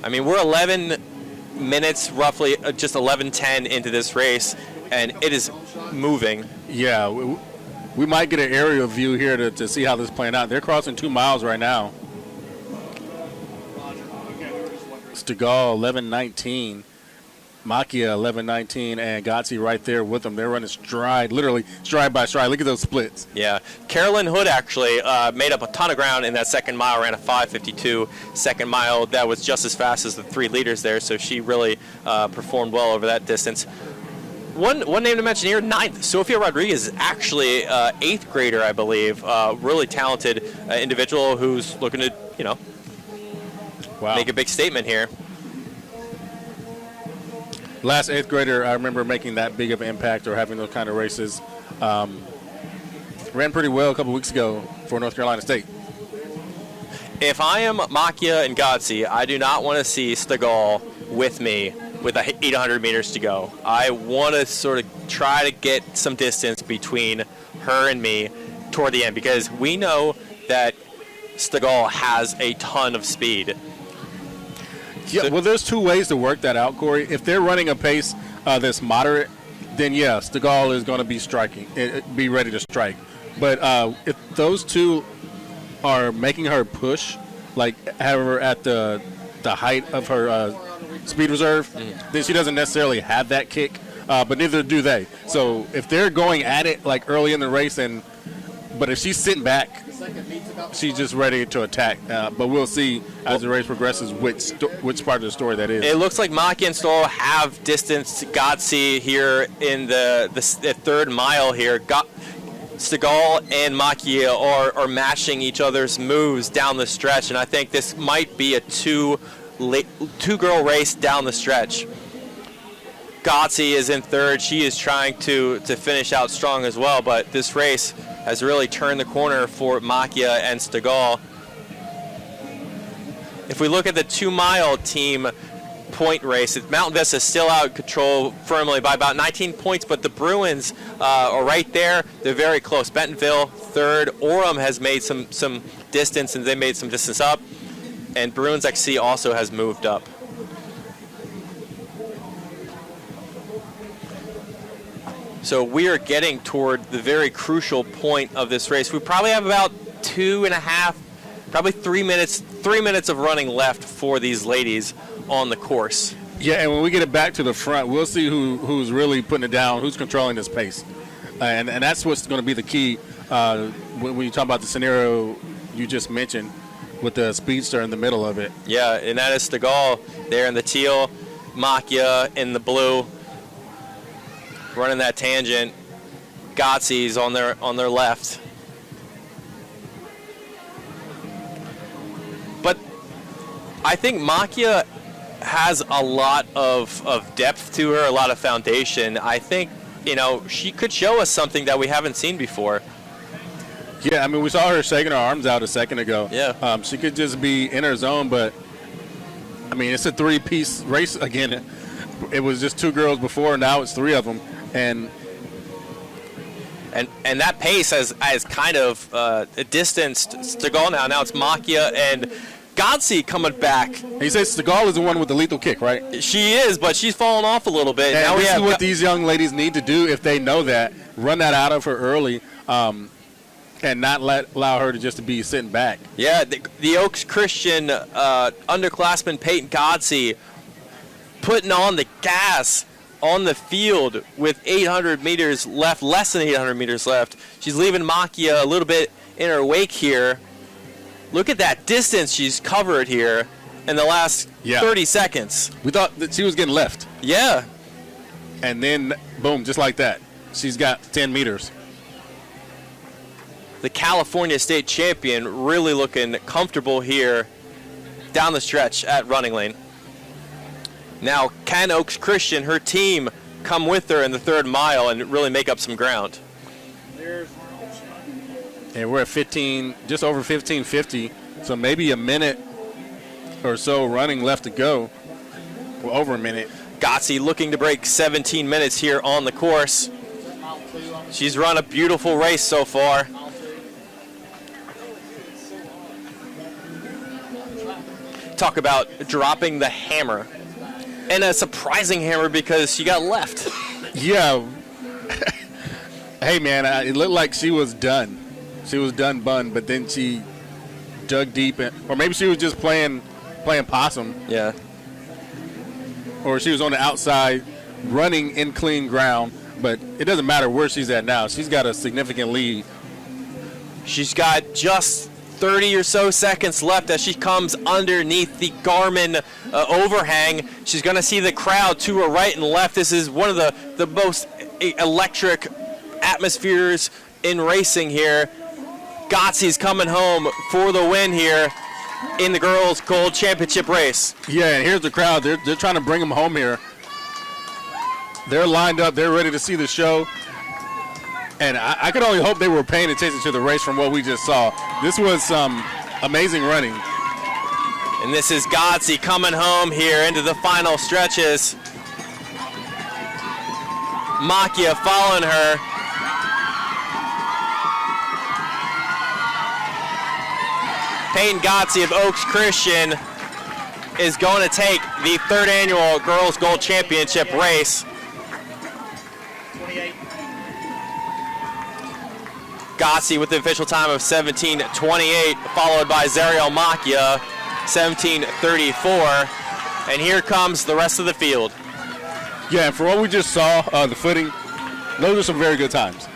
I mean, we're 11 minutes, roughly, just 11:10 into this race, and it is moving. Yeah, we might get an aerial view here to see how this is playing out. They're crossing 2 miles right now. Stegall 11:19, Macchia 11:19, and Godsey right there with them. They're running stride, literally stride by stride. Look at those splits. Yeah, Carolyn Hood actually made up a ton of ground in that second mile, ran a 5:52 second mile. That was just as fast as the 3 leaders there, so she really performed well over that distance. One name to mention here, 9th, Sofia Rodriguez, is actually 8th grader, I believe. Really talented individual who's looking to, make a big statement here. Last 8th grader, I remember making that big of an impact or having those kind of races. Ran pretty well a couple weeks ago for North Carolina State. If I am Macchia and Godsey, I do not want to see Stegall with me with 800 meters to go. I want to sort of try to get some distance between her and me toward the end, because we know that Stegall has a ton of speed. Yeah, well, there's 2 ways to work that out, Corey. If they're running a pace that's moderate, then yeah, Stegall is going to be be ready to strike. But if those 2 are making her push, like have her at the height of her speed reserve, then she doesn't necessarily have that kick, but neither do they. So if they're going at it like early in the race, but if she's sitting back, she's just ready to attack. But we'll see as the race progresses which part of the story that is. It looks like Macchia and Stegall have distanced Godsey here in the 3rd mile here. Stegall and Macchia are matching each other's moves down the stretch, and I think this might be a two-girl race down the stretch. Godsey is in 3rd. She is trying to finish out strong as well, but this race has really turned the corner for Macchia and Stegall. If we look at the 2-mile team point race, Mountain Vista is still out of control firmly by about 19 points, but the Bruins are right there. They're very close. Bentonville 3rd. Orem has made some distance, and they made some distance up. And Bruins XC also has moved up. So we are getting toward the very crucial point of this race. We probably have about 2.5, probably 3 minutes of running left for these ladies on the course. Yeah, and when we get it back to the front, we'll see who's really putting it down, who's controlling this pace. And that's what's going to be the key when you talk about the scenario you just mentioned with the speedster in the middle of it. Yeah, and that is Stegall there in the teal, Macchia in the blue, running that tangent. Godsey's on their left. But I think Macchia has a lot of depth to her, a lot of foundation. I think, she could show us something that we haven't seen before. Yeah, I mean, we saw her shaking her arms out a second ago. Yeah. She could just be in her zone, but, I mean, it's a 3-piece race again. It was just 2 girls before, now it's 3 of them. And that pace has kind of distanced Stegall now. Now it's Macchia and Godsey coming back. And you say Stegall is the one with the lethal kick, right? She is, but she's fallen off a little bit. And now this is what these young ladies need to do if they know that. Run that out of her early. And not allow her to be sitting back. Yeah, the Oaks Christian underclassman Payton Godsey putting on the gas on the field with 800 meters left, less than 800 meters left. She's leaving Macchia a little bit in her wake here. Look at that distance she's covered here in the last 30 seconds. We thought that she was getting left. Yeah. And then, boom, just like that. She's got 10 meters. The California State champion really looking comfortable here down the stretch at Running Lane. Now, can Oaks Christian, her team, come with her in the 3rd mile and really make up some ground? And we're at 15, just over 15:50, so maybe a minute or so running left to go. Well, over a minute. Godsey looking to break 17 minutes here on the course. She's run a beautiful race so far. talk about dropping the hammer. And a surprising hammer because she got left. Yeah. Hey, man, it looked like she was done. She was done bun, but then she dug deep. Or maybe she was just playing possum. Yeah. Or she was on the outside running in clean ground. But it doesn't matter where she's at now. She's got a significant lead. She's got just 30 or so seconds left as she comes underneath the Garmin overhang. She's going to see the crowd to her right and left. This is one of the most electric atmospheres in racing here. Godsey's coming home for the win here in the girls' gold championship race. Yeah, and here's the crowd. They're trying to bring them home here. They're lined up. They're ready to see the show. And I could only hope they were paying attention to the race from what we just saw. This was some amazing running. And this is Godsey coming home here into the final stretches. Makia following her. Payton Godsey of Oaks Christian is going to take the 3rd annual Girls Gold Championship race. 28. Godsey with the official time of 17:28, followed by Zariel Makia, 17:34. And here comes the rest of the field. Yeah, and for what we just saw, the footing, those are some very good times.